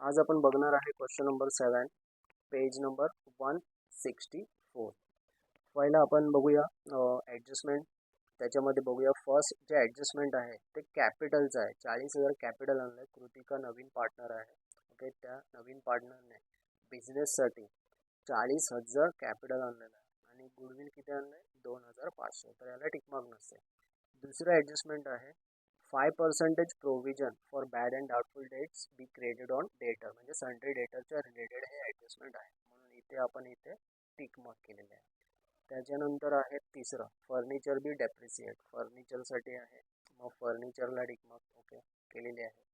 आज आपण बघणार आहे क्वेश्चन नंबर 7, पेज नंबर 164. पहिला आपण बघूया ॲडजस्टमेंट. त्याच्यामध्ये बघूया फर्स्ट जे ॲडजस्टमेंट आहे ते कॅपिटलचं आहे. 40,000 कॅपिटल आणलं आहे. कृतिका नवीन पार्टनर आहे. ओके, त्या नवीन पार्टनरने बिझनेससाठी 40,000 कॅपिटल आणलेलं आहे आणि गुडविल किती आणलं आहे? 2,500. तर याला टिकमार्क नसते. दुसरं ॲडजस्टमेंट आहे 5% provision for bad and doubtful debts be credit on debtor, म्हणजे सन्ड्री डेटरच्या रिलेटेड हे ॲडजस्टमेंट आहे, म्हणून इथे आपण टिक मार्क केलेले आहे. त्याच्यानंतर आहे तिसरं फर्निचर बी डेप्रिसिएट. फर्निचरसाठी आहे, मग फर्निचरला टिक मार्क ओके केलेले आहे.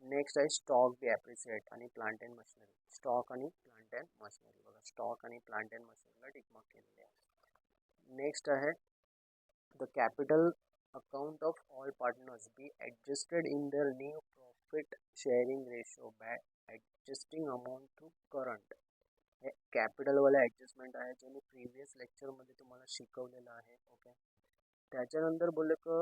नेक्स्ट आहे स्टॉक बी ॲप्रिसिएट आणि प्लांट अँड मशिनरी. स्टॉक आणि प्लांट अँड मशिनरी बघा, स्टॉक आणि प्लांट अँड मशिनरीला टिक मार्क केलेले आहे. नेक्स्ट आहे the capital account of all partners be adjusted in their new profit sharing ratio by adjusting amount to current. हे कॅपिटलवाला adjustment आहे जे मी previous लेक्चरमध्ये तुम्हाला शिकवलेलं आहे. ओके, त्याच्यानंतर बोलले की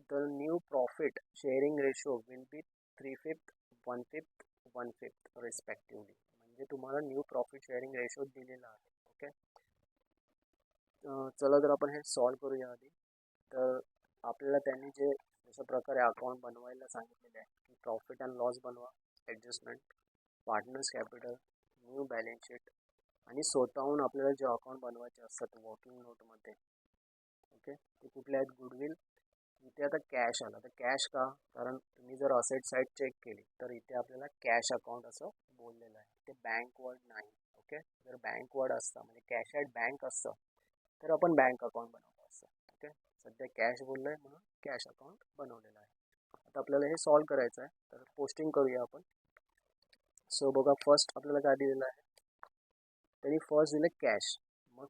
the new profit sharing ratio will be 3/5, 1/5, 1/5 respectively. म्हणजे तुम्हाला न्यू प्रॉफिट शेअरिंग रेशो दिलेला आहे. ओके, चला तर आपण हे सॉल्व करूया आधी. तर आपल्याला त्यांनी जे जशा प्रकारे अकाउंट बनवायला सांगितलेले आहे की प्रॉफिट अँड लॉस बनवा, adjustment, partners capital, new balance sheet आणि स्वतःहून आपल्याला जे अकाउंट बनवायचे असतात वर्किंग नोटमध्ये. ओके, ते कुठले आहेत? गुडविल. इथे आता कॅश आला, तर कॅश का? कारण तुम्ही जर असेट साईड चेक केली तर इथे आपल्याला कॅश अकाउंट असं बोललेलं आहे, ते बँक वर्ड नाही. ओके, जर बँक वर्ड असतं म्हणजे कॅश ॲट बँक असतं तर आपण बँक अकाउंट बनवलं असतं. ओके, सध्या कॅश बोललं आहे म्हणून कॅश अकाउंट बनवलेलं आहे. आता आपल्याला हे सॉल्व करायचं आहे, तर पोस्टिंग करूया आपण. सो बघा, फर्स्ट आपल्याला काय दिलेलं आहे? त्यांनी फर्स्ट दिलं कॅश. मग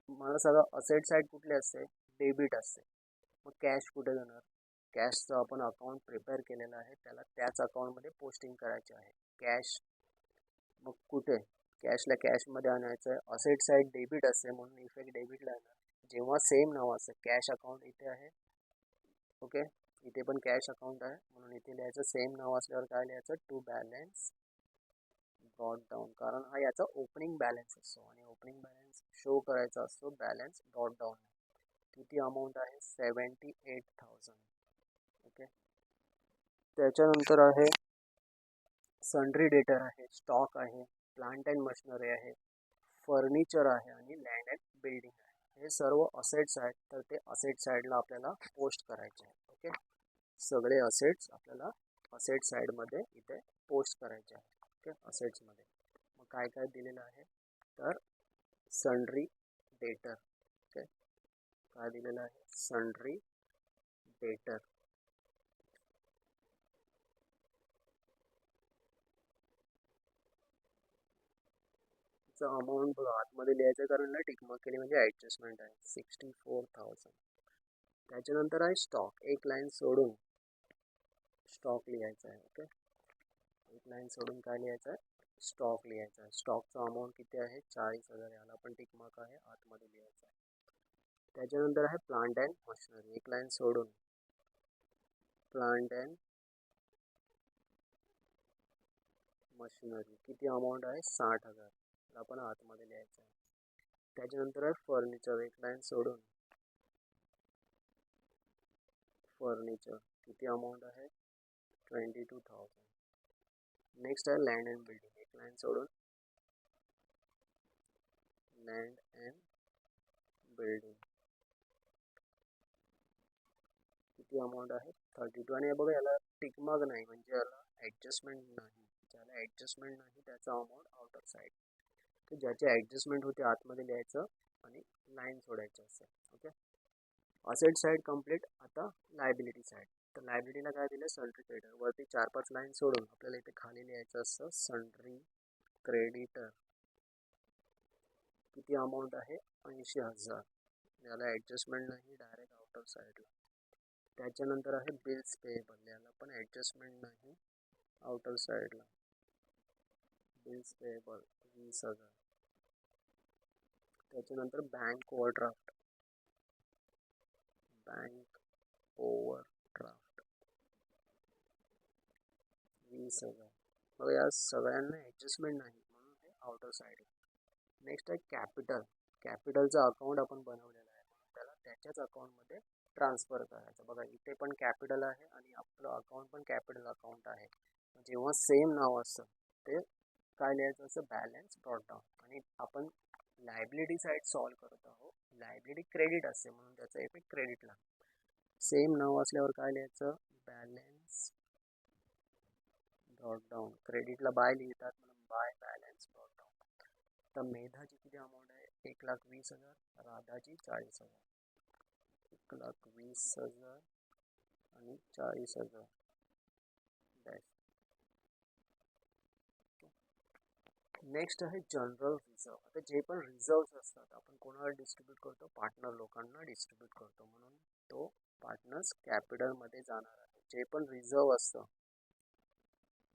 मला सगळं असेट साईड कुठले असते? डेबिट असते. मग कॅश कुठे जाणार? कॅशचं आपण अकाउंट प्रिपेअर केलेलं आहे, त्याला त्याच अकाउंटमध्ये पोस्टिंग करायचे आहे कॅश. मग कुठे? कॅशला कॅशमध्ये आणायचं आहे. असेट साईड डेबिट असते म्हणून इफेक्ट डेबिटला येणार. जेव्हा सेम नाव असतं, कॅश अकाउंट इथे आहे. ओके, इथे पण कॅश अकाउंट आहे म्हणून इथे लिहायचं सेम नाव असल्यावर काय लिहायचं? टू बॅलन्स ब्रॉट डाऊन, कारण हा याचा ओपनिंग बॅलन्स असतो आणि ओपनिंग बॅलन्स शो करायचा असतो बॅलन्स ब्रॉट डाऊन. किती अमाऊंट आहे? 78,000. ओके, त्याच्यानंतर आहे सन्ड्री डेटर आहे, स्टॉक आहे, प्लांट अँड मशिनरी आहे, फर्निचर आहे आणि लँड अँड बिल्डिंग आहे. हे सर्व असेट्स आहेत, तर ते असेट साईडला आपल्याला पोस्ट करायचे आहेत. ओके, सगळे असेट्स आपल्याला असेट साईडमध्ये इथे पोस्ट करायचे आहेत. ओके, असेट्समध्ये मग काय काय दिलेलं आहे? तर सन्ड्री डेटर. ओके, काय दिलेलं आहे? सन्ड्री डेटर. अमाऊंट बघा आतमध्ये लिहायचं कारण टिकमार्क केली म्हणजे ॲडजस्टमेंट आहे 64,000. त्याच्यानंतर आहे स्टॉक. एक लाईन सोडून स्टॉक लिहायचा आहे. ओके, एक लाईन सोडून काय लिहायचं आहे? स्टॉक लिहायचा आहे. स्टॉकचा अमाऊंट किती आहे? 40,000. याला पण टिकमार्क आहे, आतमध्ये लिहायचं आहे. त्याच्यानंतर आहे प्लांट अँड मशिनरी. एक लाईन सोडून प्लांट अँड मशिनरी किती अमाऊंट आहे? 60,000. याला पण आतमध्ये लिहायचं आहे. त्याच्यानंतर आहे फर्निचर. एक लाईन सोडून फर्निचर किती अमाऊंट आहे? 22,000. नेक्स्ट आहे लँड अँड बिल्डिंग. एक लाईन सोडून लँड अँड बिल्डिंग किती अमाऊंट आहे? 32. आणि बघा याला टिकमार्क नाही म्हणजे याला ॲडजस्टमेंट नाही. ज्याला ॲडजस्टमेंट नाही त्याचा अमाऊंट आउटर साईड. तर ज्याचे ॲडजस्टमेंट होते आतमध्ये लिहायचं आणि लाईन सोडायचं असतं. Okay, asset side complete. आता लायबिलिटी साईड. तर लायबिलिटीला काय दिलं? Sundry creditor. वरती 4-5 लाईन सोडून आपल्याला इथे खाली लिहायचं असतं सन्ड्री क्रेडिटर. किती अमाऊंट आहे? 80,000. याला ॲडजस्टमेंट नाही, डायरेक्ट आउटर साईडला. त्याच्यानंतर आहे बिल्स पेएबल. याला पण ॲडजस्टमेंट नाही, आउटर साईडला. Bills payable 20,000. त्याच्यानंतर बँक ओव्हरड्राफ्ट. Bank overdraft 20,000. मग या सगळ्यांना ॲडजस्टमेंट नाही म्हणून हे आउटर साईड. नेक्स्ट आहे कॅपिटल. कॅपिटलचं अकाउंट आपण बनवलेलं आहे म्हणून त्याला त्याच्याच अकाउंटमध्ये ट्रान्सफर करायचं. बघा इथे पण कॅपिटल आहे आणि आपलं अकाउंट पण कॅपिटल अकाउंट आहे. जेव्हा सेम नाव असतं ते काय लिहायचं असं बॅलन्स ब्रॉट डाऊन. आणि आपण लायबिलिटी साईड सॉल्व करत आहोत. लायबिलिटी क्रेडिट असते म्हणून त्याचा इफेक्ट क्रेडिटला. सेम नाव असल्यावर काय लिहायचं बॅलन्स ब्रॉट डाऊन. क्रेडिटला बाय लिहितात म्हणून बाय बॅलन्स ब्रॉट डाऊन. तर मेधाची किती अमाऊंट आहे 1,20,000. राधाची 40,000. 1,20,000 आणि 40,000 डॅश. नेक्स्ट आहे जनरल रिझर्व. आता जे पण रिझर्व्स असतात आपण कोणाला डिस्ट्रीब्यूट करतो पार्टनर लोकांना डिस्ट्रीब्यूट करतो म्हणून तो पार्टनर्स कॅपिटलमध्ये जाणार आहे. जे पण रिझर्व असतं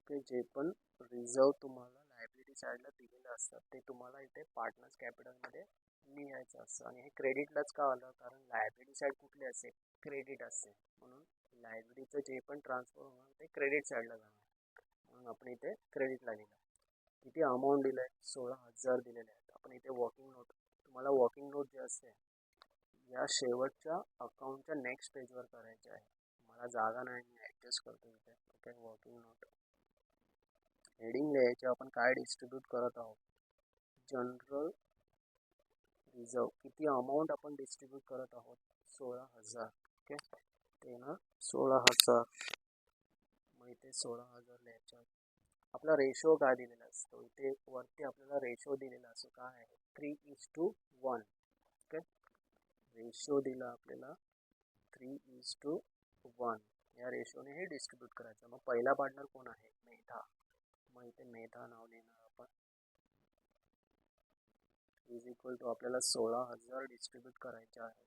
ओके जे पण रिझर्व तुम्हाला लायबिलिटी साईडला दिलेलं असतात ते तुम्हाला इथे पार्टनर्स कॅपिटलमध्ये लिहायचं असतं. आणि हे क्रेडिटलाच का आलं कारण लायबिलिटी साईड कुठली असते क्रेडिट असते म्हणून लायबिलिटीचं जे पण ट्रान्सफर होणार ते क्रेडिट साईडला जाणार म्हणून आपण इथे क्रेडिटला लिहिलं. किती अमाऊंट दिलं आहे 16,000 दिलेले आहेत. आपण इथे वॉकिंग नोट तुम्हाला वॉकिंग नोट जे असते या शेवटच्या अकाउंटच्या नेक्स्ट पेजवर करायचे आहे. मला जागा नाही मी ॲडजस्ट करतो इथे. ओके वॉकिंग नोट हेडिंग लिहायचे आपण काय डिस्ट्रीब्यूट करत आहोत जनरल रिझर्व. किती अमाऊंट आपण डिस्ट्रीब्यूट करत आहोत 16,000. ओके ते ना 16,000. मग इथे 16,000 लिहायच्या. आपला रेशो काय दिलेला असतो इथे वरती आपल्याला रेशो दिलेला असतो काय आहे 3:1. ओके रेशो दिला आपल्याला 3:1. या रेशोने हे डिस्ट्रीब्यूट करायचं. मग पहिला पार्टनर कोण आहे मेधा. मग इथे मेधा नाव लिहिणार आपण इज इक्वल टू आपल्याला 16,000 डिस्ट्रीब्यूट करायचे आहे.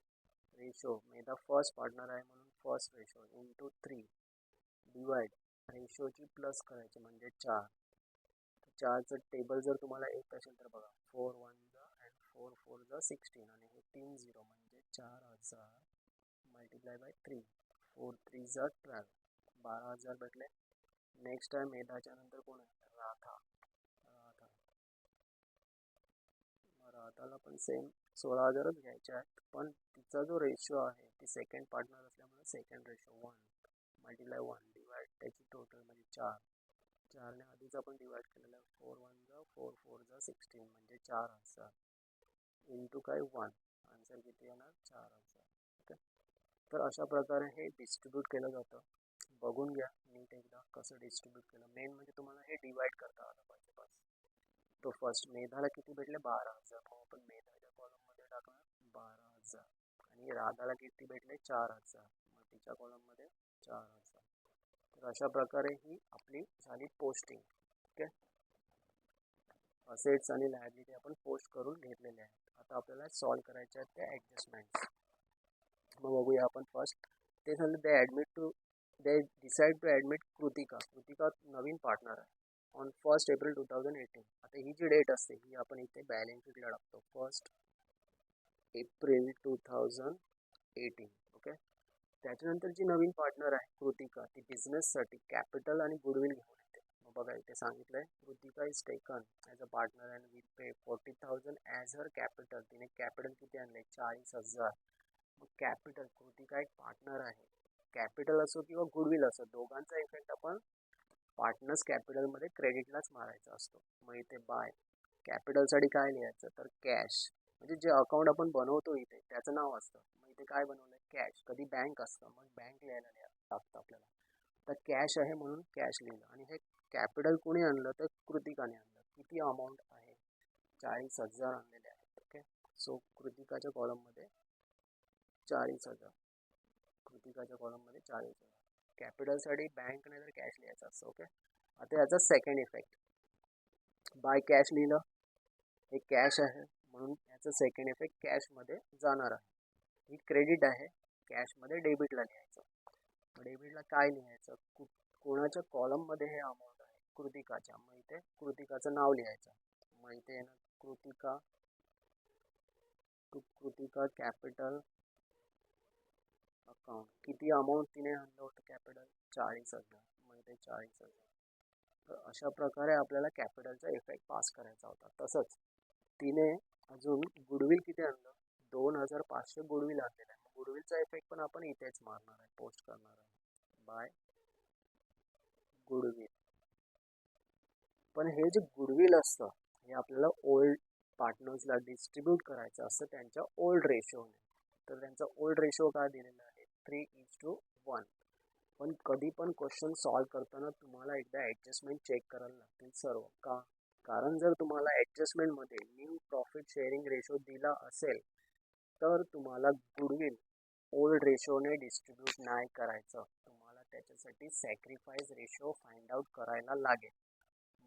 रेशो मेधा फर्स्ट पार्टनर आहे म्हणून फर्स्ट रेशो इंटू 3 डिवाइड रेशोची प्लस करायची म्हणजे 4. 4चं टेबल जर तुम्हाला येत असेल तर बघा 4 1 जा अँड 4 4 जा 16 आणि हे 3 0 म्हणजे 4,000 मल्टिप्लाय बाय 3 4 3 जा 12 12,000 भेटले. नेक्स्ट आहे मेधाच्या नंतर कोण आहे राधा. राधाला पण सेम 16,000च घ्यायचे आहेत पण तिचा जो रेशो आहे ती सेकंड पार्टनर असल्यामुळे सेकंड रेशो 1 मल्टिप्लाय 1 डिवाइड त्याची टोटल म्हणजे 4. 4ने आधीच आपण डिवाइड केलेलं आहे 4 1 जा 4 4 जा 16 म्हणजे 4,000 इंटू काय 1. आन्सर किती येणार 4,000. ओके तर अशा प्रकारे हे डिस्ट्रीब्यूट केलं जातं. बघून घ्या नीट एकदा कसं डिस्ट्रीब्यूट केलं. मेन म्हणजे तुम्हाला हे डिवाइड करता आलं पाहिजे बस. तो फर्स्ट मेधाला किती भेटले 12,000. मग आपण मेधाच्या कॉलममध्ये टाकणार 12,000 आणि राधाला किती भेटले 4,000 मग तिच्या कॉलममध्ये 4,000. तर अशा प्रकारे ही आपली झाली पोस्टिंग. ओके असेट्स आणि लायबिलिटी आपण पोस्ट करून घेतलेले आहेत. आता आपल्याला सॉल्व करायचे आहेत ते ॲडजस्टमेंट्स. मग बघूया आपण फर्स्ट ते झालं they decide to admit Kritika. Kritika नवीन पार्टनर आहे ऑन 1 एप्रिल 2018. आता ही जी डेट असते ही आपण इथे बॅलन्स शीटला टाकतो 1 एप्रिल 2018. ओके त्याच्यानंतर जी नवीन पार्टनर आहे कृतिका ती बिझनेससाठी कॅपिटल आणि गुडविल घेऊन येते. मग बघा इथे सांगितलं आहे Kritika is taken as a partner and will pay 40,000 as her capital. तिने कॅपिटल किती आणले 40,000. मग कॅपिटल कृतिका एक पार्टनर आहे. कॅपिटल असो किंवा गुडविल असो दोघांचा इफेक्ट आपण पार्टनर्स कॅपिटलमध्ये क्रेडिटलाच मारायचा असतो. मग इथे बाय कॅपिटलसाठी काय लिहायचं तर कॅश म्हणजे जे अकाउंट आपण बनवतो इथे त्याचं नाव असतं. मग इथे काय बनवलं कॅश. कधी बँक असतं मग बँक लिहायला लागतं आपल्याला. तर कॅश आहे म्हणून कॅश लिहिलं. आणि हे कॅपिटल कोणी आणलं तर कृतिकाने आणलं. किती अमाऊंट आहे 40,000 आणलेले आहेत. ओके सो कृतिकाच्या कॉलममध्ये 40,000. कृतिकाच्या कॉलममध्ये 40,000. कॅपिटलसाठी बँक नाही तर कॅश लिहायचं असतं. ओके आता याचा सेकंड इफेक्ट बाय कॅश लिहिलं हे कॅश आहे म्हणून याचा सेकंड इफेक्ट कॅशमध्ये जाणार आहे. ही क्रेडिट आहे कॅशमध्ये डेबिटला लिहायचं. डेबिटला काय लिहायचं कोणाच्या कॉलममध्ये हे अमाऊंट आहे कृतिकाच्या. मग इथे कृतिकाचं नाव लिहायचं. मग इथे येणार कृतिका कॅपिटल अकाउंट. किती अमाऊंट तिने आणलं होतं कॅपिटल 40,000. मग इथे 40,000 तर अशा प्रकारे आपल्याला कॅपिटलचा इफेक्ट पास करायचा होता. तसंच तिने अजून गुडविल किती आणलं, 2500 गुडविल आणलेलं आहे. गुडविलचा इफेक्ट पण आपण इथेच मारणार आहे, पोस्ट करणार आहे बाय गुडविल. पण हे जे गुडविल असतं हे आपल्याला ओल्ड पार्टनर्सला डिस्ट्रीब्यूट करायचं असतं त्यांच्या ओल्ड रेशोने. तर त्यांचा ओल्ड रेशो काय दिलेला आहे, 3:1. पण कधी पण क्वेश्चन सॉल्व करताना तुम्हाला एकदा ॲडजस्टमेंट चेक करायला लागतील सर्व. का? कारण जर तुम्हाला ॲडजस्टमेंटमध्ये न्यू प्रॉफिट शेअरिंग रेशो दिला असेल तर तुम्हाला गुडविल ओल्ड रेशोने डिस्ट्रीब्यूट नाही करायचं, तुम्हाला त्याच्यासाठी सॅक्रिफाईस रेशो फाइंड आउट करायला लागेल.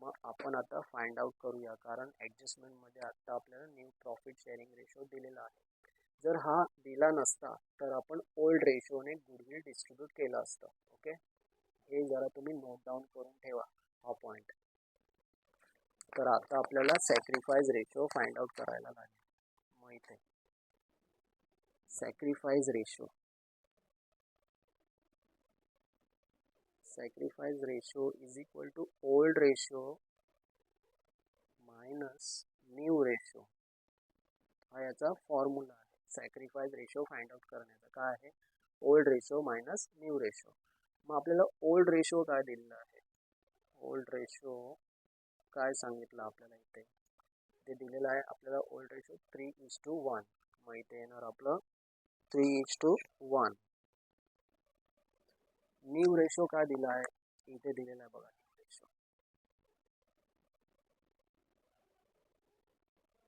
मग आपण आता फाइंड आउट करूया, कारण ॲडजस्टमेंटमध्ये आता आपल्याला न्यू प्रॉफिट शेअरिंग रेशो दिलेला आहे. जर हा दिला नसता तर आपण ओल्ड रेशोने गुडविल डिस्ट्रीब्यूट केलं असतं. ओके, हे जरा तुम्ही नोट डाऊन करून ठेवा हा पॉईंट. तर आता आपल्याला सॅक्रिफाईस रेशो फाइंड आउट करायला लागेल. मग इथे sacrifice ratio is equal to old ratio minus new ratio. हा याचा फॉर्म्युला आहे सॅक्रिफाईस रेशो फाइंड आउट करण्याचा. काय आहे, old ratio minus new ratio. मग आपल्याला ओल्ड रेशो काय दिलेला आहे, ओल्ड रेशो काय सांगितलं आपल्याला इथे, ते दिलेलं आहे आपल्याला ओल्ड रेशो 3:1. मग इथे येणार आपलं 3:1. न्यू रेशो काय दिला आहे, इथे दिलेला आहे बघा न्यू रेशो.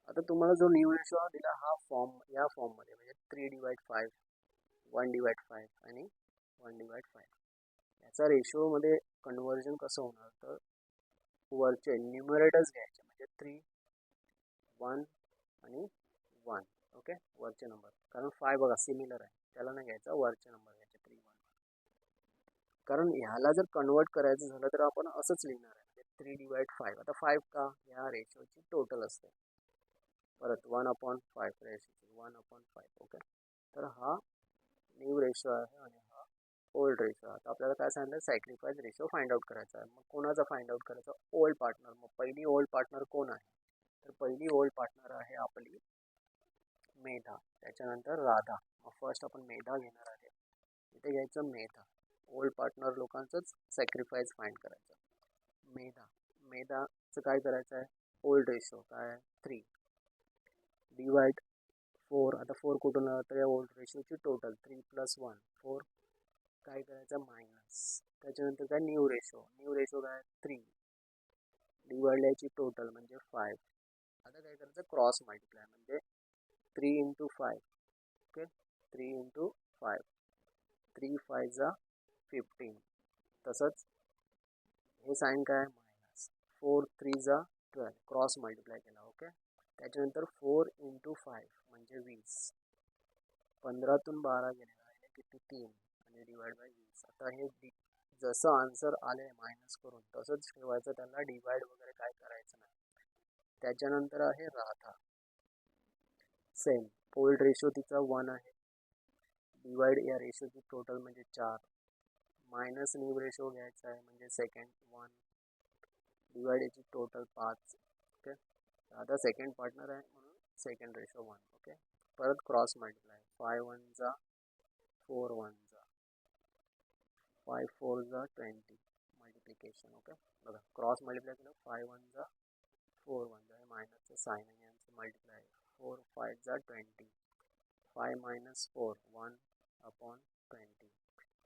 आता तुम्हाला जो न्यू रेशो दिला हा या फॉर्ममध्ये म्हणजे 3/5, 1/5 आणि 1/5. याचा रेशोमध्ये कन्व्हर्जन कसं होणार, तर वरचे न्यूमरेटर्स घ्यायचे म्हणजे 3, 1 आणि 1. ओके, वरचे नंबर, कारण 5 बघा सिमिलर आहे त्याला नाही घ्यायचा, वरचे नंबर घ्यायचे 3, 1. कारण ह्याला जर कन्वर्ट करायचं झालं तर आपण असंच लिहिणार आहे म्हणजे 3/5. आता 5 का, ह्या रेशोची टोटल असते. परत 1/5 रेशोची 1/5. ओके, तर हा न्यू रेशो आहे आणि हा ओल्ड रेशो. आता आपल्याला काय सांगितलं, सॅक्रिफाईस रेशो फाइंड आउट करायचा आहे. मग कोणाचा फाइंड आउट करायचा, ओल्ड पार्टनर. मग पहिली ओल्ड पार्टनर कोण आहे, तर पहिली ओल्ड पार्टनर आहे आपली मेधा, त्याच्यानंतर राधा. मग फर्स्ट आपण मेधा घेणार आहे, इथे घ्यायचं मेधा. ओल्ड पार्टनर लोकांचंच सॅक्रिफाईस फाइंड करायचं. मेधाचं काय करायचं आहे, ओल्ड रेशो काय आहे 3 डिवाइड 4. आता 4 कुठून आला, तर या ओल्ड रेशोची टोटल 3 + 1 4. काय करायचं मायनस, त्याच्यानंतर काय न्यू रेशो काय 3 डिवाइड याची टोटल म्हणजे 5. आता काय करायचं क्रॉस मल्टिप्लाय म्हणजे 3 × 5. ओके, 3 × 5, 3 5 15. तसंच हे साईन काय मायनस, 4 3 12, क्रॉस मल्टिप्लाय केला. ओके, त्याच्यानंतर 4 × 5 म्हणजे 20. 15तून 12 गेलेला आहे किती 3 आणि डिवाइड बाय 20. आता हे जसं आन्सर आले मायनस करून तसंच ठेवायचं, त्यांना डिवाइड वगैरे काय करायचं नाही. त्याच्यानंतर आहे राधा, सेम ओल्ड रेशो तिचा 1 आहे, डिवाइड या रेशोची टोटल म्हणजे 4 मायनस न्यू रेशो घ्यायचा आहे म्हणजे सेकंड 1 डिवाइड याची टोटल 5. ओके, आता सेकंड पार्टनर आहे म्हणून सेकंड रेशो 1. ओके, परत क्रॉस मल्टिप्लाय 5 1 4 1 5 4 20 मल्टिप्लिकेशन. ओके, बघा क्रॉस मल्टिप्लाय केलं 5 1 4 1 आहे मायनसचं साईन आणि यांचं मल्टिप्लाय 4 5 20 5 - 4 1/20.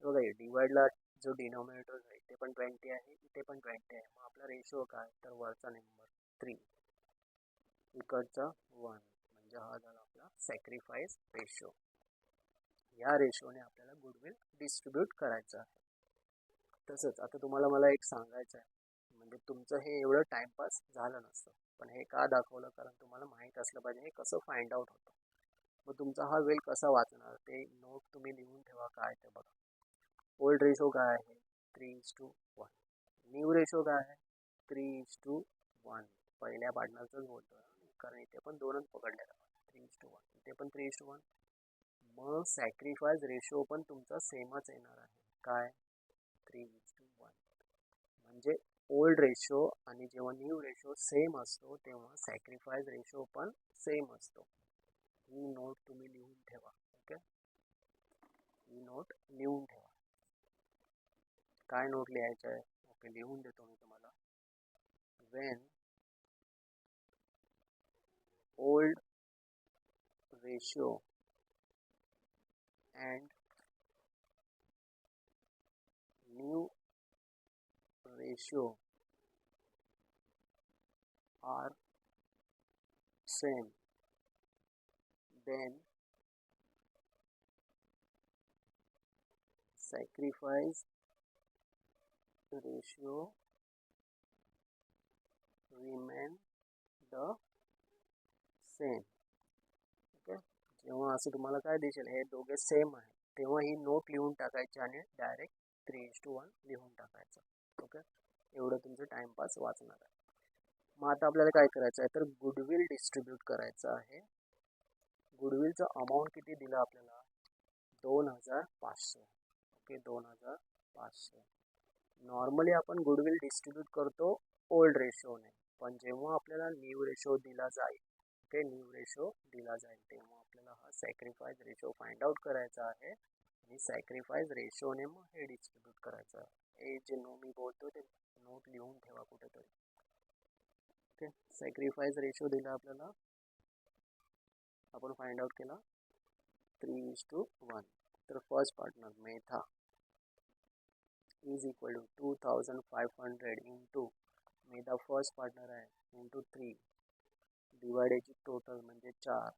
बघा हे डिवाइडला जो डिनॉमिनेटर आहे इथे पण 20 आहे, इथे पण 20 आहे. मग आपला रेशो काय, तर वरचा नंबर 3 इकडचा 1 म्हणजे हा झाला आपला सॅक्रिफाईस रेशो. या रेशोने आपल्याला गुडविल डिस्ट्रीब्यूट करायचं आहे. तसंच आता तुम्हाला मला एक सांगायचं आहे, म्हणजे तुमचं हे एवढं टाइमपास झालं नसतं, पण हे का दाखवलं, कारण तुम्हाला माहीत असलं पाहिजे हे कसं फाइंड आउट होतं. मग तुमचा हा वेळ कसा वाचणार, ते नोट तुम्ही लिहून ठेवा. काय ते बघा, ओल्ड रेशो काय आहे 3:1, न्यू रेशो काय आहे 3:1. पहिल्या पार्टनरचंच बोलतो कारण इथे पण 2च पकडलेला 3:1, इथे पण 3:1. मग सॅक्रिफाईस रेशो पण तुमचा सेमच येणार आहे, काय 3:1. म्हणजे ओल्ड रेशो आणि जेव्हा न्यू रेशो सेम असतो तेव्हा सॅक्रिफाईस रेशो पण सेम असतो. ही नोट तुम्ही लिहून ठेवा. ओके, ही नोट लिहून ठेवा. काय नोट लिहायचं आहे? ओके, लिहून देतो मी तुम्हाला. Wien old ratio and new ratio are same, then sacrifice ratio remain the same. Okay, जेव्हा असं तुम्हाला काय दिसेल हे दोघे सेम आहे तेव्हा ही नोट लिहून टाकायची आणि डायरेक्ट 3:1 लिहून टाकायचं. ओके, एवढं तुमचं टाइमपास वाचणार आहे. मग आता आपल्याला काय करायचं आहे तर गुडविल डिस्ट्रीब्यूट करायचं आहे. गुडविलचं अमाऊंट किती दिलं आपल्याला? 2,500. ओके, 2,500. नॉर्मली आपण गुडविल डिस्ट्रीब्यूट करतो ओल्ड रेशोने, पण जेव्हा आपल्याला न्यू रेशो दिला जाईल, ओके, न्यू रेशो दिला जाईल तेव्हा आपल्याला हा सॅक्रिफाईस रेशो फाइंड आउट करायचा आहे आणि सॅक्रिफाईस रेशोने मग हे डिस्ट्रीब्यूट करायचं आहे. हे जे मी बोलतो ते नोट लिहून ठेवा कुठेतरी. ओके, सॅक्रिफाईस रेशो दिला आपल्याला, आपण फाइंड आउट केला 3:1. तर first partner Medha is equal to 2,500 into Medha first partner आहे इंटू 3 डिवायडेड टोटल म्हणजे 4.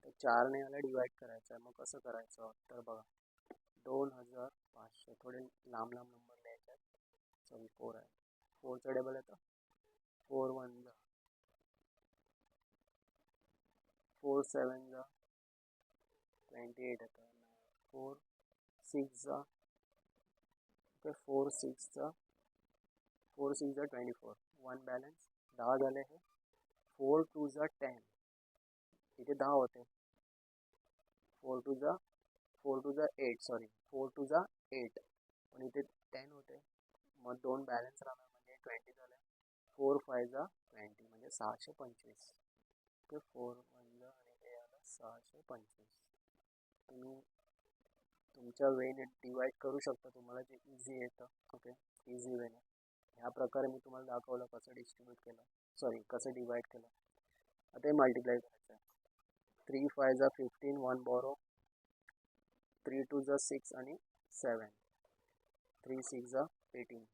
तर 4ने याला डिवाइड करायचं आहे. मग कसं करायचं तर बघा 2,500 थोडे लांब लांब नंबर लिहायचे आहेत. सॉरी 4 आहे, 4चा डबल येतं 4 1 जा 4 7 जा 28 येतं 4 6 जा ओके 4 6 जा 24 1 बॅलन्स 10 झाले हे. 4 2 जा 10 इथे 10 होते. 4 2 जा 8 सॉरी 4 2 जा 8 पण इथे 10 होते. मग 2 बॅलन्स राहणार म्हणजे 20 झाले. 4 5 जा 20 म्हणजे 625. ओके 4 1 जा आणि ते आलं 625. तुम्ही तुमच्या वेने डिवाइड करू शकता, तुम्हाला जे इझी येतं. ओके, इझी वेने ह्या प्रकारे मी तुम्हाला दाखवलं कसं डिस्ट्रीब्यूट केलं, सॉरी कसं डिवाइड केलं. आता हे मल्टिप्लाय करायचं आहे. 3 5 जा 15 1 बोरो 3 2 जा 6 आणि 7 3 6 जा 18.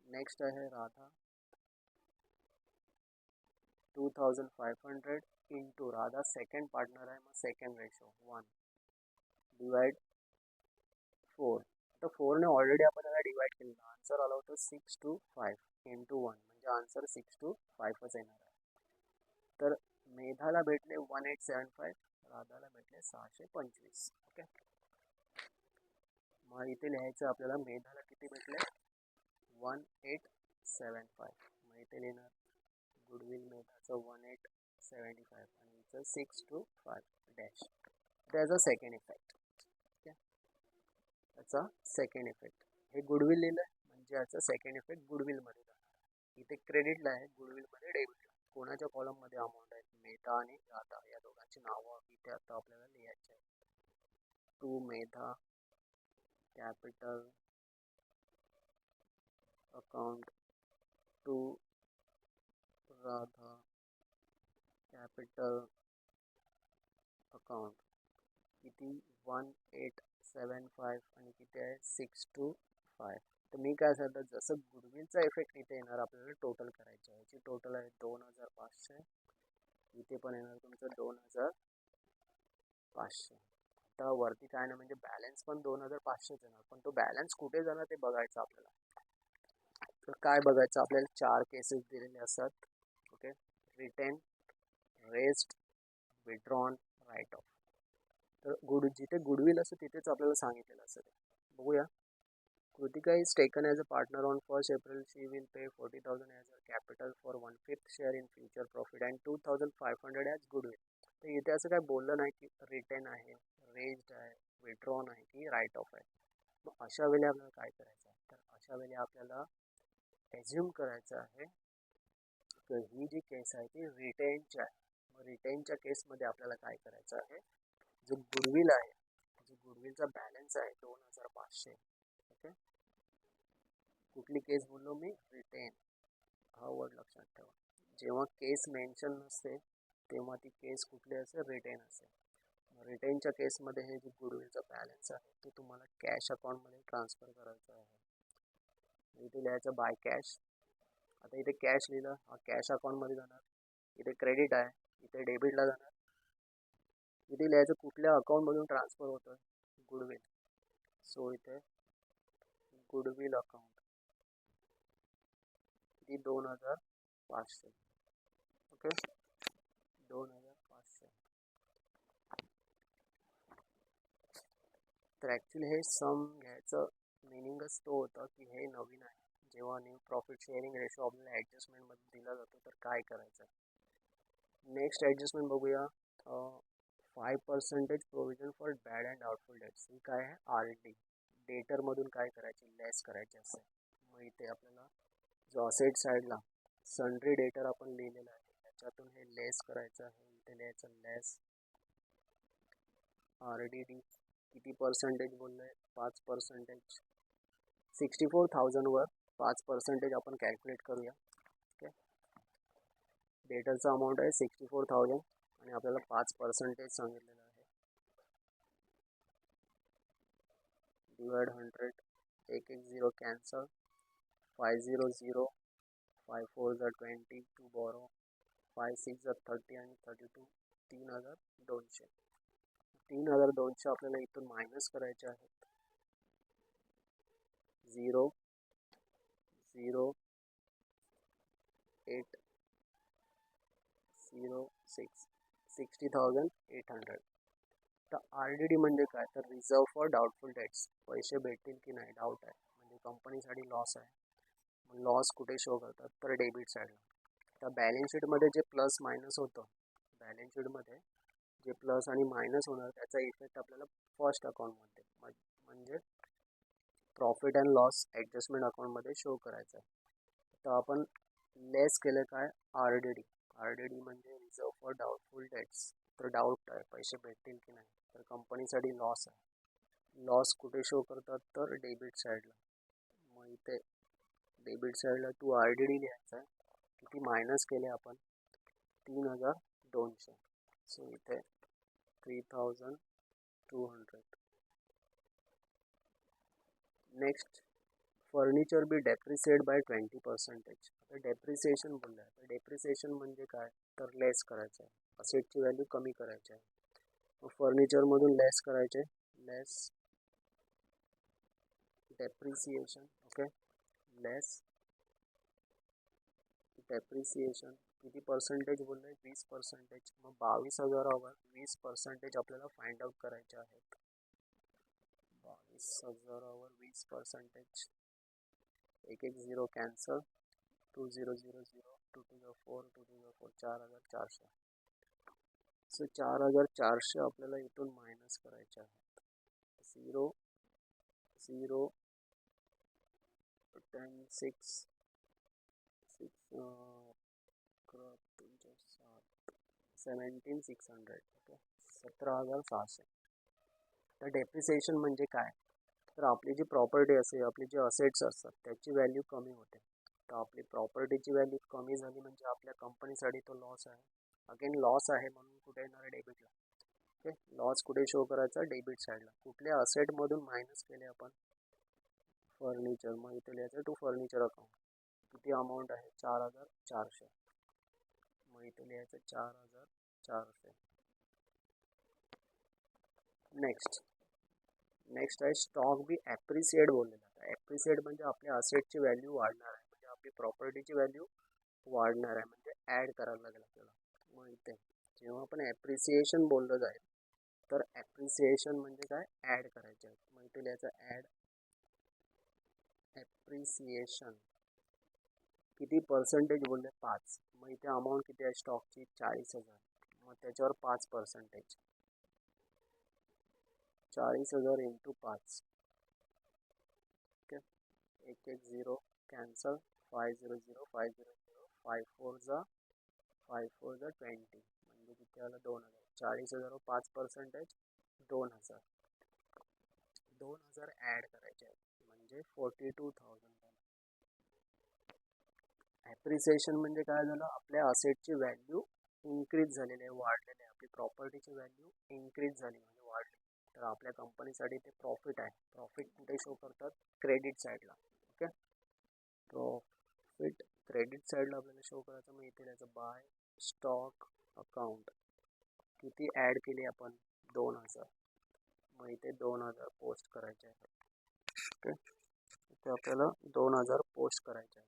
नेक्स्ट आहे Radha 2,500 into Radha second partner आहे मग सेकंड रेशो 1 डिवाइड 4. तर 4ने ऑलरेडी आपण याला डिवाइड केलेलं, आन्सर आला होतं 625 इंटू 1 म्हणजे आन्सर 625च येणार आहे. तर मेधाला भेटले 1875, राधाला भेटले 625. ओके, मग इथे लिहायचं आपल्याला मेधाला किती भेटले 1875. मग इथे लिहिणार गुडविल मेधाचं 1875 आणि इथं 625 डॅश. त्याचा सेकंड इफेक्ट. ओके, त्याचा सेकंड इफेक्ट हे गुडविल लिहिलं म्हणजे याचा सेकंड इफेक्ट गुडविलमध्ये जाणार. इथे क्रेडिटला आहे, गुडविलमध्ये डेबिट. कोणाच्या कॉलममध्ये अमाऊंट आहे? मेधा आणि राधा या दोघांची नावं इथे आता आपल्याला लिहायची आहे. To Medha capital account to Radha capital account. किती 1875 आणि किती आहे 625. तर मी काय सांगतो जसं गुडविलचा इफेक्ट इथे येणार आपल्याला टोटल करायचं आहे. याची टोटल आहे 2,500. इथे पण येणार तुमचं 2,500. आता वरती काय नाही म्हणजे बॅलन्स पण 2,500 येणार, पण तो बॅलन्स कुठे जाणार ते बघायचं आपल्याला. तर काय बघायचं आपल्याला 4 केसेस दिलेले असतात. Okay, retain, rest, withdrawn, write off. तर जिथे गुडविल असतं तिथेच आपल्याला सांगितलेलं असतं. बघूया. Kritika is taken as a partner on 1st April. She will pay 40,000 as her capital for 1/5 share in future profit and 2,500 as goodwill. तर इथे असं काय बोललं नाही की रिटेन आहे, रेज्ड आहे, विड्रॉन आहे की राईट ऑफ आहे. मग अशा वेळेला आपल्याला काय करायचं आहे तर अशा वेळी आपल्याला एज्युम करायचं आहे की ही जी केस आहे ती रिटेनची आहे. मग रिटेनच्या केसमध्ये आपल्याला काय करायचं आहे, जो गुडविल आहे, जो गुडविलचा बॅलन्स आहे 2500. ओके, कुठली केस बोललो मी, रिटेन. हा वर्ड लक्षात ठेवा. जेव्हा केस मेन्शन नसते तेव्हा ती केस कुठली असेल, रिटेन असेल. रिटेनच्या केसमध्ये हे जे गुडविलचा बॅलन्स आहे तो तुम्हाला कॅश अकाउंटमध्ये ट्रान्सफर करायचा आहे. इथे लिहायचं बाय कॅश. आता इथे कॅश लिहिलं, हा कॅश अकाउंटमध्ये जाणार. इथे क्रेडिट आहे, इथे डेबिटला जाणार. इथे लिहायचं कुठल्या अकाउंटमधून ट्रान्सफर होतं, गुडविल. सो इथे गुडविल अकाउंट, किती, 2500. ओके, 2500. तर ॲक्च्युली हे सम घ्यायचं मिनिंगच तो होता की हे नवीन आहे. जेव्हा न्यू प्रॉफिट शेअरिंग रेशो आपल्याला ॲडजस्टमेंटमध्ये दिला जातो तर काय करायचं आहे. नेक्स्ट ॲडजस्टमेंट बघूया. 5% provision for bad and doubtful debts. ही काय आहे, RD. डेटरमधून काय करायचे, लेस करायचे असेल. मग इथे आपल्याला जो असेट साईडला सन्ड्री डेटर आपण लिहिलेला आहे त्याच्यातून हे लेस करायचं आहे. इथे लिहायचं लेस RDD. किती पर्सेंटेज बोललो आहे, 5%. 64,000वर 5% आपण कॅल्क्युलेट करूया. ओके, डेटरचा अमाऊंट आहे 64,000 आणि आपल्याला 5% सांगितलेलं आहे. डिवाइड 100, 110 कॅन्सल, 500, 5 4 20 टू बॉरो, 5 6 30 आणि 32, 3,200. 3,200 आपल्याला इथून मायनस करायचे आहेत. 0 0 8 0 6, 60,800. तर RDD म्हणजे काय, तर रिझर्व फॉर डाउटफुल डेट्स. पैसे भेटतील की नाही डाऊट आहे, म्हणजे कंपनीसाठी लॉस आहे. लॉस कुठे शो करतात, तर डेबिट साईडला. तर बॅलन्स शीटमध्ये जे प्लस मायनस होतं, बॅलन्स शीटमध्ये जे प्लस आणि मायनस होणार त्याचा इफेक्ट आपल्याला फर्स्ट अकाउंटमध्ये म्हणजे प्रॉफिट अँड लॉस ॲडजस्टमेंट अकाउंटमध्ये शो करायचं आहे. तर आपण लेस केलं काय, RDD. RDD म्हणजे रिझर्व फॉर डाउटफुल डेट्स. तर डाऊट आहे पैसे भेटतील की नाही, तर कंपनीसाठी लॉस आहे. लॉस कुठे शो करतात, तर डेबिट साईडला. मग इथे डेबिट साईडला टू RDD लिहायचं आहे. किती मायनस केले आपण, 3,200. सो इथे 3,200. नेक्स्ट, फर्निचर बी डेप्रिसिएट बाय 20%. आता डेप्रिसिएशन बोललं आहे, तर डेप्रिसिएशन म्हणजे काय, तर लेस करायचं आहे. असेटची व्हॅल्यू कमी करायची आहे. मग फर्निचरमधून लेस करायचे, लेस डेप्रिसिएशन. ओके, लेस डेप्रिसिएशन. किती पर्सेंटेज बोलले, 20%. मग 22,000वर 20% आपल्याला फाइंड आउट करायचे आहेत. 22,000वर 20%. 110 cancel, 2000, 2 to the 4, 2 to the 4, 4,400. So 4,400 आपल्याला इथून मायनस करायचे आहेत. 0 0 10 6 6 17,600. ओके, 17,600. तर डेप्रिसिएशन म्हणजे काय, तर आपली जी प्रॉपर्टी असेल, आपली जे असेट्स असतात त्याची व्हॅल्यू कमी होते. तर आपली प्रॉपर्टीची व्हॅल्यू कमी झाली म्हणजे आपल्या कंपनीसाठी तो लॉस आहे. अगेन लॉस आहे म्हणून कुठे येणार, डेबिटला. ओके, लॉस कुठे शो करायचा, डेबिट साईडला. कुठल्या असेटमधून मायनस केले आपण, फर्निचर. मग इथे लिहायचं टू फर्निचर अकाउंट. किती अमाऊंट आहे, 4,400. मग इथे लिहायचं 4,400. नेक्स्ट आहे स्टॉक बी ॲप्रिसिएट बोललेला. ॲप्रिसिएट म्हणजे आपल्या असेटची व्हॅल्यू वाढणार आहे, म्हणजे आपली प्रॉपर्टीची व्हॅल्यू वाढणार आहे, म्हणजे ॲड करायला लागेल आपल्याला. मग इथे जेव्हा आपण ॲप्रिसिएशन बोललं जाईल तर ॲप्रिसिएशन म्हणजे काय, ॲड करायचे आहे. मग इथे लिहायचं ॲड ॲप्रिसिएशन. किती पर्सेंटेज बोलले, 5. मग इथे अमाऊंट किती आहे स्टॉकची, 40,000. मग त्याच्यावर 5%. 40,000 इंटू 5. ओके, एक एक झिरो कॅन्सल, 500 500 5 4 20, म्हणजे किती आलं 2000. 40,000 5%, 2000. 2000 ॲड करायचे आहेत म्हणजे 42,000. ॲप्रिसिएशन म्हणजे काय झालं, आपल्या असेटची व्हॅल्यू इन्क्रीज झालेली आहे, वाढलेली आहे. आपली प्रॉपर्टीची व्हॅल्यू इन्क्रीज झाली म्हणजे वाढली. तर आपल्या कंपनीसाठी ते प्रॉफिट आहे. प्रॉफिट कुठे शो करतात, क्रेडिट साईडला. ओके, प्रॉफिट क्रेडिट साईडला आपल्याला शो करायचं. मग इथे द्यायचं बाय स्टॉक अकाउंट. किती ॲड केली आपण, 2000. मग इथे 2000 पोस्ट करायचे आहे. ओके, इथे आपल्याला 2000 पोस्ट करायचे आहे.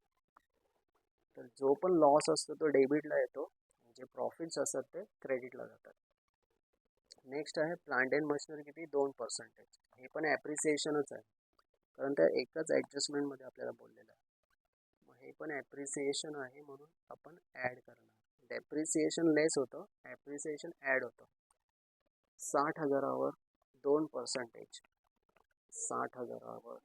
तर जो पण लॉस असतो तो डेबिटला येतो, जे प्रॉफिट्स असतात ते क्रेडिटला जातात. नेक्स्ट आहे प्लांट अँड मशिनरी, किती 2%. हे पण ॲप्रिसिएशनच आहे, कारण त्या एकच ॲडजस्टमेंटमध्ये आपल्याला बोललेलं आहे. मग हे पण ॲप्रिसिएशन आहे म्हणून आपण ॲड करणार. डेप्रिसिएशन लेस होतं, ॲप्रिसिएशन ॲड होतं. 60,000वर 2%. 60,000वर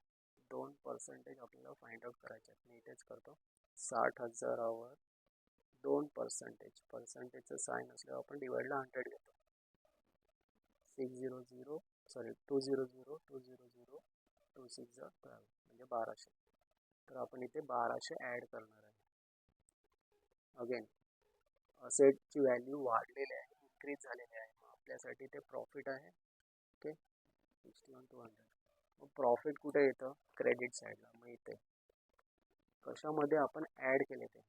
2% आपल्याला फाइंड आउट करायचं आहे. मी इथेच करतो. 60,000वर 2%. पर्सेंटेजचं साईन असल्यावर आपण डिवाइडला 100 घेतो. 200 200 2 6 12 म्हणजे 1200. तर आपण इथे 1200 ॲड करणार आहे. अगेन असेटची व्हॅल्यू वाढलेली आहे, इन्क्रीज झालेली आहे. मग आपल्यासाठी ते प्रॉफिट आहे. ओके, 61,200. मग प्रॉफिट कुठे येतं, क्रेडिट साईडला. मग इथे कशामध्ये आपण ॲड केले ते,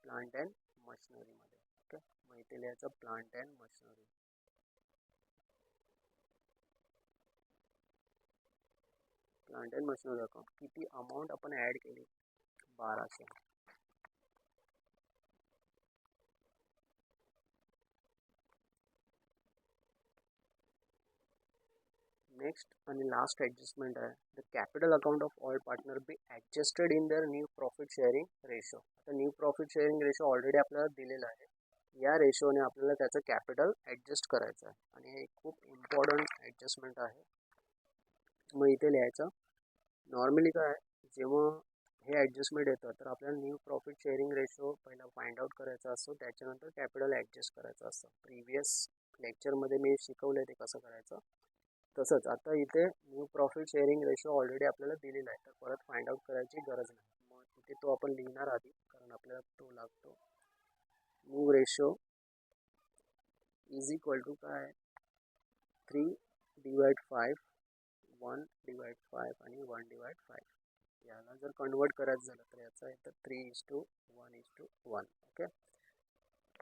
प्लांट अँड मशिनरीमध्ये. ओके, मग इथे लिहायचं plant and machinery. Plant and machinery account किती अमाऊंट आपण ॲड केली, 1200. नेक्स्ट आणि लास्ट ॲडजस्टमेंट आहे, the capital account of all partner be adjusted in their new profit sharing ratio. आता new profit sharing ratio already आपल्याला दिलेला आहे. या रेशोने आपल्याला त्याचं कॅपिटल ॲडजस्ट करायचं आहे आणि हे खूप इम्पॉर्टंट ॲडजस्टमेंट आहे. मग इथे लिहायचं, नॉर्मली काय जेव्हा हे ॲडजस्टमेंट येतं तर आपल्याला न्यू प्रॉफिट शेअरिंग रेशो पहिला फाइंड आउट करायचा असतो, त्याच्यानंतर कॅपिटल ॲडजस्ट करायचं असतं. प्रिव्हियस लेक्चरमध्ये मी शिकवलं ते कसं करायचं. तसंच आता इथे new profit sharing ratio already आपल्याला दिलेला आहे, तर परत फाइंड आउट करायची गरज नाही. मग इथे तो आपण लिहिणार आधी, कारण आपल्याला तो लागतो. New ratio is equal to काय, 3/5, 1/5 आणि 1/5. याला जर कन्वर्ट करायचं झालं तर याचा येतं 3:1:1. ओके,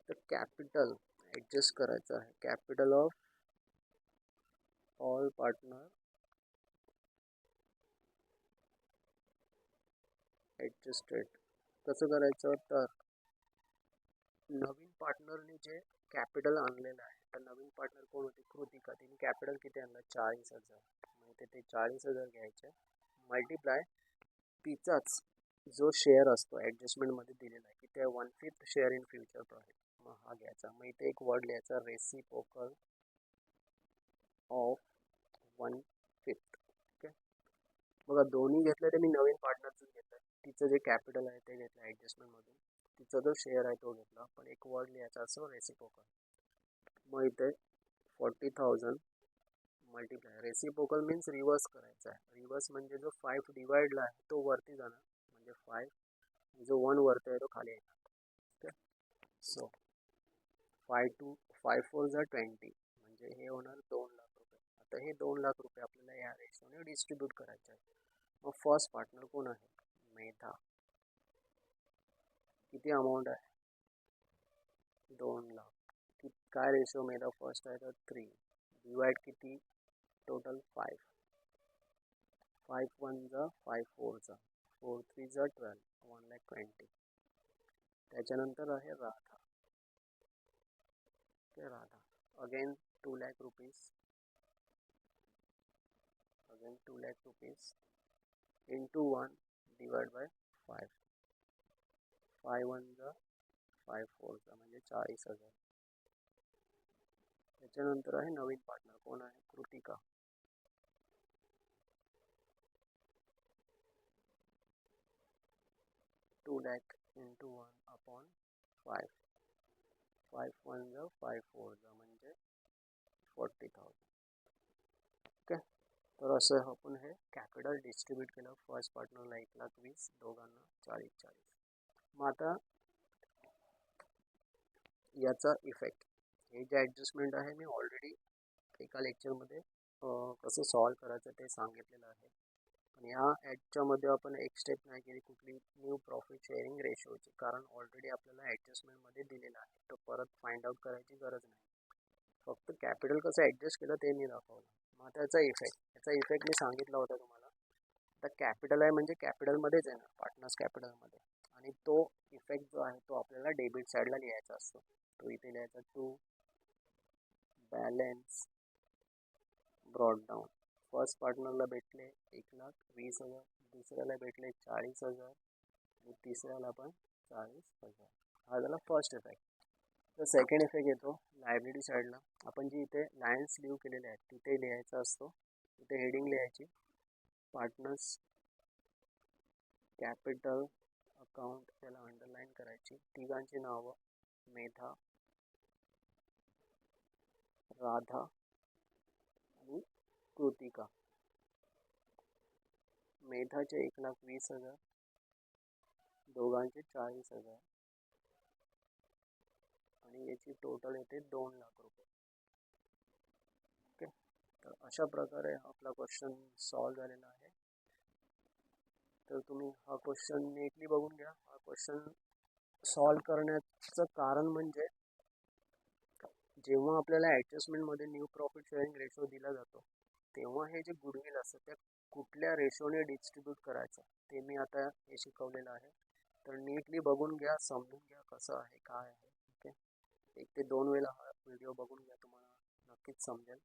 तर कॅपिटल ॲडजस्ट करायचं आहे. Capital of all partner adjusted. कसं करायचं, तर नवीन पार्टनरने जे कॅपिटल आणलेलं आहे, तर नवीन पार्टनर कोण होती, कृतिका. तिने कॅपिटल किती आणलं, 40,000. म्हणजे ते 40,000 घ्यायचे, मल्टिप्लाय तिचाच जो शेअर असतो ॲडजस्टमेंटमध्ये दिलेला आहे, की ते 1/5 शेअर इन फ्युचर प्रॉफिट. मग हा घ्यायचा. मग इथे एक वर्ड लिहायचा, रेसिप्रोकल ऑफ 1/5. ओके, बघा दोन्ही घेतलं ते मी नवीन पार्टनरचं घेतलं, तिचं जे कॅपिटल आहे ते घेतलं ॲडजस्टमेंटमधून, तिचा जो शेअर आहे तो घेतला. पण एक वर्ड लिहायचा असं रेसिप्रोकल. मग इथे 40,000 मल्टिप्लाय, रेसिप्रोकल मीन्स रिव्हर्स करायचा आहे. रिव्हर्स म्हणजे जो 5 डिवाइडला आहे तो वरती जाणार, म्हणजे 5, जो 1 वरती आहे तो खाली येणार. ओके, सो 5 4 20, म्हणजे हे होणार 2 लाख रुपये. आता हे 2 लाख रुपये आपल्याला या रेशोने डिस्ट्रीब्यूट करायचे आहे. मग फर्स्ट पार्टनर कोण आहे, मेधा. किती अमाऊंट आहे, 2 लाख. काय रेशो, मेधा फर्स्ट आहे तर 3, डिवाइड किती, टोटल 5. 5 1 5 4 4 3 12, 1,20,000. त्याच्यानंतर आहे Radha. Okay, Radha again 2 lakh rupees. Again 2 lakh rupees into 1 divide by 5. 5 1 5 4 म्हणजे 40,000. त्याच्यानंतर आहे नवीन पार्टनर कोण आहे, कृतिका. 2 lakh into 1/5. 5 1 जा 5 4 जा म्हणजे 40,000. ओके, तर असं आपण हे कॅपिटल डिस्ट्रीब्यूट केलं. फर्स्ट पार्टनरला 1,20,000, दोघांना 40-40. मग आता याचा इफेक्ट, हे जे ॲडजस्टमेंट आहे मी ऑलरेडी एका लेक्चरमध्ये कसं सॉल्व करायचं ते सांगितलेलं आहे. पण या ह्याच्यामध्ये आपण एक स्टेप नाही केली कुठली न्यू प्रॉफिट शेअरिंग रेशोची, कारण ऑलरेडी आपल्याला ॲडजस्टमेंटमध्ये दिलेलं आहे, तर परत फाइंड आउट करायची गरज नाही. फक्त कॅपिटल कसं ॲडजस्ट केलं ते मी दाखवलं. मग त्याचा इफेक्ट मी सांगितला होता तुम्हाला. आता कॅपिटल आहे म्हणजे कॅपिटलमध्येच येणार, पार्टनर्स कॅपिटलमध्ये, आणि तो इफेक्ट जो आहे तो आपल्याला डेबिट साईडला लिहायचा असतो. तो इथे लिहायचा to balance brought down. First पार्टनरला भेटले 1,20,000, दुसऱ्याला भेटले 40,000 आणि तिसऱ्याला पण 40,000. हा झाला फर्स्ट इफेक्ट. तर सेकंड इफेक्ट येतो लायबिलिटी साईडला. आपण जी इथे लाईन्स लिव्ह केलेले आहेत तिथे लिहायचा असतो. इथे हेडिंग लिहायची पार्टनर्स कॅपिटल अकाउंट, त्याला अंडरलाईन करायची. तिघांची नावं मेधा, राधा आणि कृतिका. मेधाचे 1,20,000, दोघांचे 40,000 आणि याची टोटल येते 2 लाख रुपये. ओके, तर अशा प्रकारे आपला क्वेश्चन सॉल्व झालेला आहे. तर तुम्ही हा क्वेश्चन नीटली बघून घ्या. हा क्वेश्चन सॉल्व करण्याचं कारण म्हणजे जेव्हा आपल्याला ॲडजस्टमेंटमध्ये न्यू प्रॉफिट शेअरिंग रेशो दिला जातो तेव्हा हे जे गुडविल असतं त्या कुठल्या रेशोने डिस्ट्रीब्यूट करायचं ते मी आता हे शिकवलेलं आहे. तर नीटली बघून घ्या, समजून घ्या कसं आहे काय आहे. ओके, 1 ते 2 वेळा हा व्हिडिओ बघून घ्या, तुम्हाला नक्कीच समजेल.